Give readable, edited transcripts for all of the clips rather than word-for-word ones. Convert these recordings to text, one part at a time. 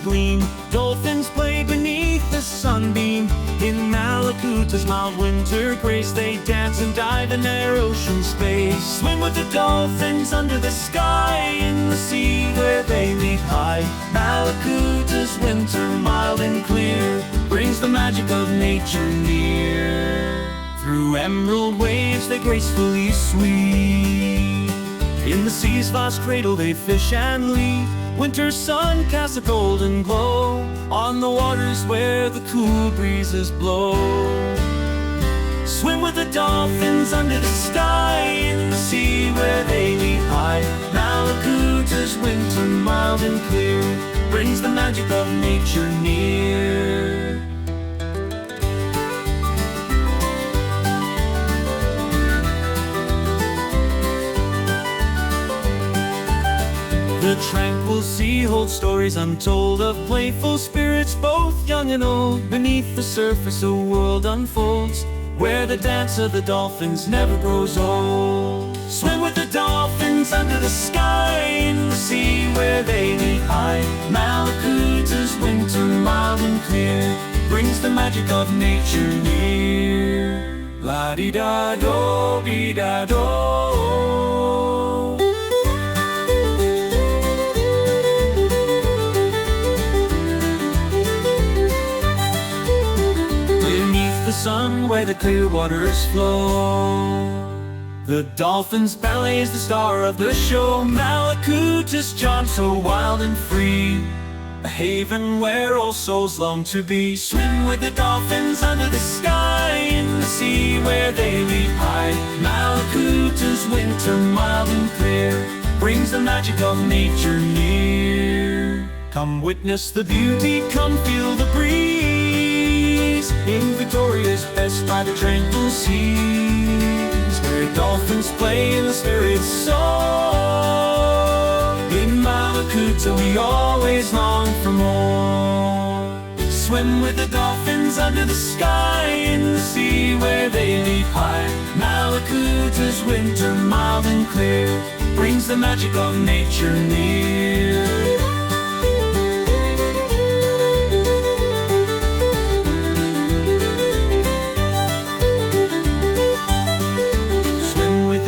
gleam. Dolphins play beneath the sunbeam. In Malakuta's mild winter grace, they dance and dive in their ocean space. Swim with the dolphins under the sky, in the sea where they leap high. Malakuta's winter, mild and clear, brings the magic of nature near. Through emerald waves they gracefully sweep. In the sea's vast cradle they fish and leap. Winter's sun casts a golden glow on the waters where the cool breezes blow. Swim with the dolphins under the sky, in the sea where they leap high. Malakuta's winter, mild and clear, brings the magic of nature near. The tranquil sea holds stories untold of playful spirits, both young and old. Beneath the surface a world unfolds, where the dance of the dolphins never grows old. Swim with the dolphins under the sky, in the sea where they leap high. Malakuta's winter, mild and clear, brings the magic of nature near. La-di-da-do-be-da-do. Sun where the clear waters flow, the dolphin's ballet is the star of the show. Malakuta's charm so wild and free, a haven where all souls long to be. Swim with the dolphins under the sky, in the sea where they leap high. Malakuta's winter, mild and clear, brings the magic of nature near. Come witness the beauty, come feel the breeze, in Victoria's best by the tranquil seas, where dolphins play and the spirits soar. In Malakuta we always long for more. Swim with the dolphins under the sky, in the sea where they leap high. Malakuta's winter, mild and clear, brings the magic of nature near.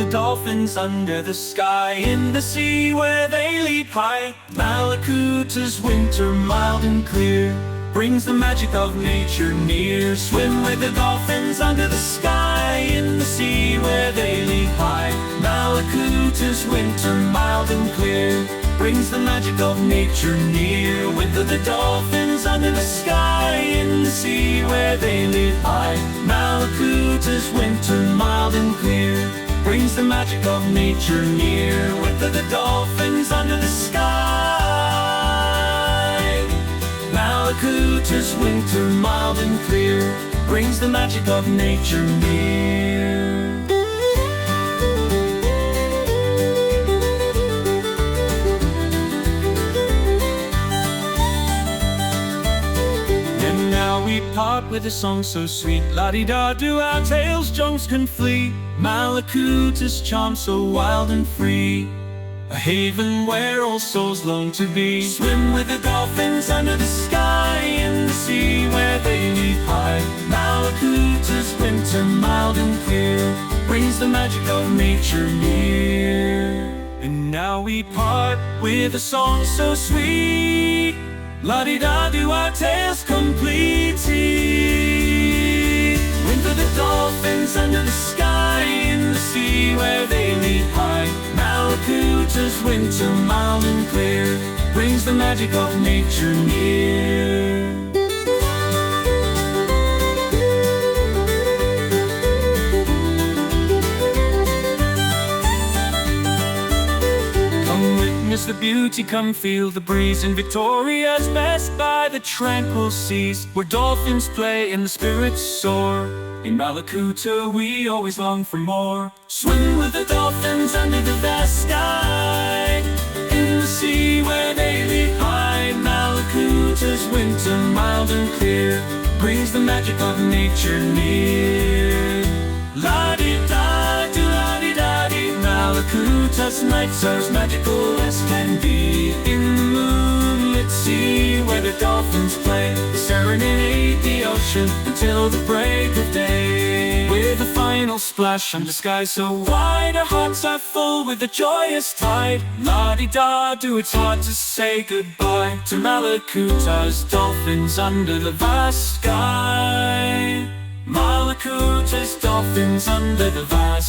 Dolphins under the sky, in the sea where they leap high. Malakuta's winter, mild and clear, brings the magic of nature near. Swim with the dolphins under the sky, in the sea where they leap high. Malakuta's winter, mild and clear, brings the magic of nature near. With the dolphins under the sky, in the sea where they leap high. Malakuta's winter, mild and clear, brings the magic of nature near. With the dolphins under the sky, Malakuta's winter, mild and clear, brings the magic of nature near. And now we part with a song so sweet. La-di-da-do, our tales jonks can flee. Malakuta's charm so wild and free, a haven where all souls long to be. Swim with the dolphins under the sky, in the sea where they leap high. Malakuta's winter, mild and clear, brings the magic of nature near. And now we part with a song so sweet. La-di-da-do, our tales complete. With the dolphins under the sky, in the sea where they leap high. Malakuta's winter, mild and clear, brings the magic of nature near. Come witness the beauty, come feel the breeze, in Victoria's best by the tranquil seas, where dolphins play and the spirits soar. In Malakuta we always long for more. Swim with the dolphins under the vast sky, in the sea where they leap high. Malakuta's winter, mild and clear, brings the magic of nature near. La-di-da-di, la-di-da-di, Malakuta's nights are as magical as can be. In the moonlit sea where the passion until the break of day. With a final splash under skies so wide, our hearts are full with a joyous tide. La-di-da-do, it's hard to say goodbye to Malakuta's dolphins under the vast sky. Malakuta's dolphins under the vast